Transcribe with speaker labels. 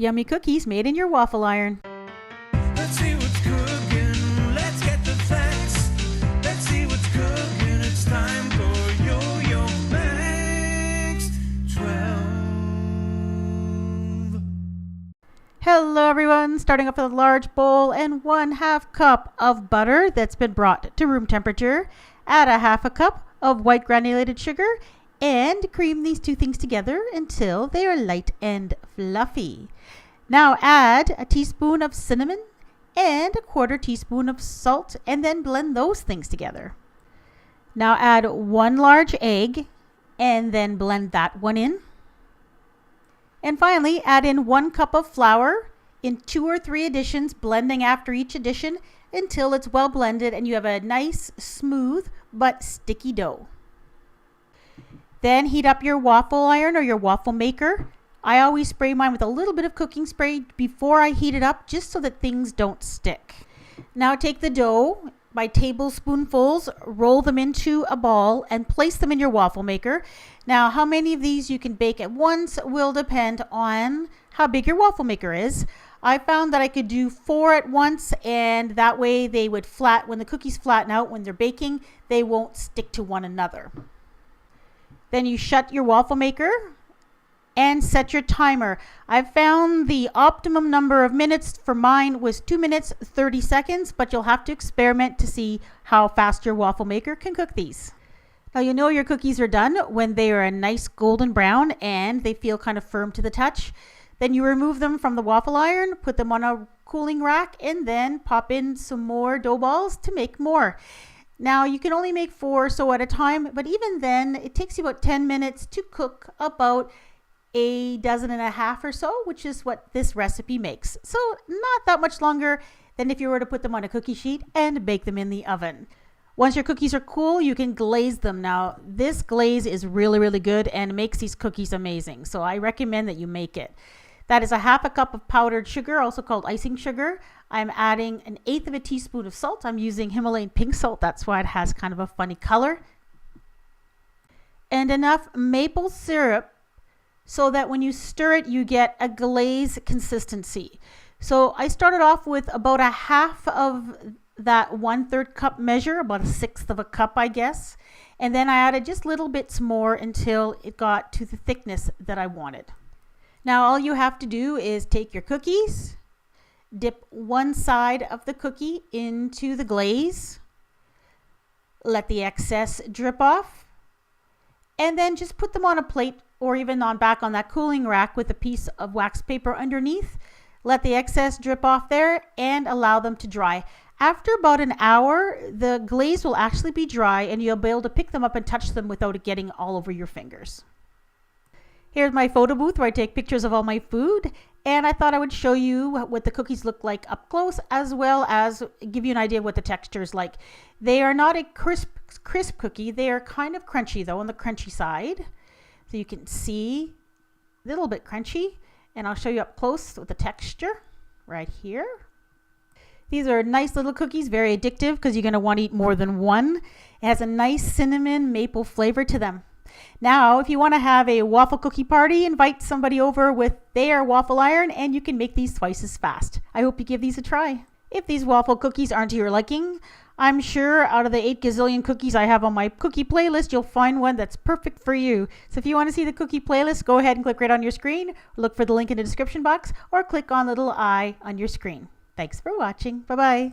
Speaker 1: Yummy cookies made in your waffle iron.
Speaker 2: Let's see what's cooking. Let's get the facts. Let's see what's cooking. It's time for yoyomax12.
Speaker 1: Hello everyone, starting off with a large bowl and 1/2 cup of butter that's been brought to room temperature. Add a 1/2 cup of white granulated sugar and cream these two things together until they are light and fluffy. Now add a teaspoon of cinnamon and a 1/4 teaspoon of salt and then blend those things together. Now add 1 large egg and then blend that one in. And finally, add in 1 cup of flour in 2 or 3 additions, blending after each addition until it's well blended and you have a nice, smooth, but sticky dough. Then heat up your waffle iron or your waffle maker. I always spray mine with a little bit of cooking spray before I heat it up, just so that things don't stick. Now take the dough by tablespoonfuls, roll them into a ball and place them in your waffle maker. Now, how many of these you can bake at once will depend on how big your waffle maker is. I found that I could do 4 at once, and that way they would when the cookies flatten out when they're baking, they won't stick to one another. Then you shut your waffle maker and set your timer. I've found the optimum number of minutes for mine was 2 minutes 30 seconds, but you'll have to experiment to see how fast your waffle maker can cook these. Now you know your cookies are done when they are a nice golden brown and they feel kind of firm to the touch. Then you remove them from the waffle iron, put them on a cooling rack, and then pop in some more dough balls to make more. Now you can only make 4 or so at a time, but even then it takes you about 10 minutes to cook about 1.5 dozen or so, which is what this recipe makes. So not that much longer than if you were to put them on a cookie sheet and bake them in the oven. Once your cookies are cool, you can glaze them. Now this glaze is really, really good and makes these cookies amazing. So I recommend that you make it. That is a 1/2 cup of powdered sugar, also called icing sugar. I'm adding 1/8 teaspoon of salt. I'm using Himalayan pink salt. That's why it has kind of a funny color. And enough maple syrup so that when you stir it, you get a glaze consistency. So I started off with about a 1/2 of that 1/3 cup measure, about a 1/6 of a cup, I guess. And then I added just little bits more until it got to the thickness that I wanted. Now all you have to do is take your cookies, dip one side of the cookie into the glaze, let the excess drip off, and then just put them on a plate or even back on that cooling rack with a piece of wax paper underneath. Let the excess drip off there and allow them to dry. After about an hour, the glaze will actually be dry and you'll be able to pick them up and touch them without it getting all over your fingers. Here's my photo booth where I take pictures of all my food, and I thought I would show you what the cookies look like up close, as well as give you an idea of what the texture is like. They are not a crisp cookie. They are kind of crunchy though, on the crunchy side. So you can see a little bit crunchy, and I'll show you up close with the texture right here. These are nice little cookies, very addictive because you're going to want to eat more than one. It has a nice cinnamon maple flavor to them. Now, if you want to have a waffle cookie party, invite somebody over with their waffle iron and you can make these twice as fast. I hope you give these a try. If these waffle cookies aren't to your liking, I'm sure out of the 8 gazillion cookies I have on my cookie playlist, you'll find one that's perfect for you. So if you want to see the cookie playlist, go ahead and click right on your screen, look for the link in the description box, or click on the little eye on your screen. Thanks for watching. Bye-bye.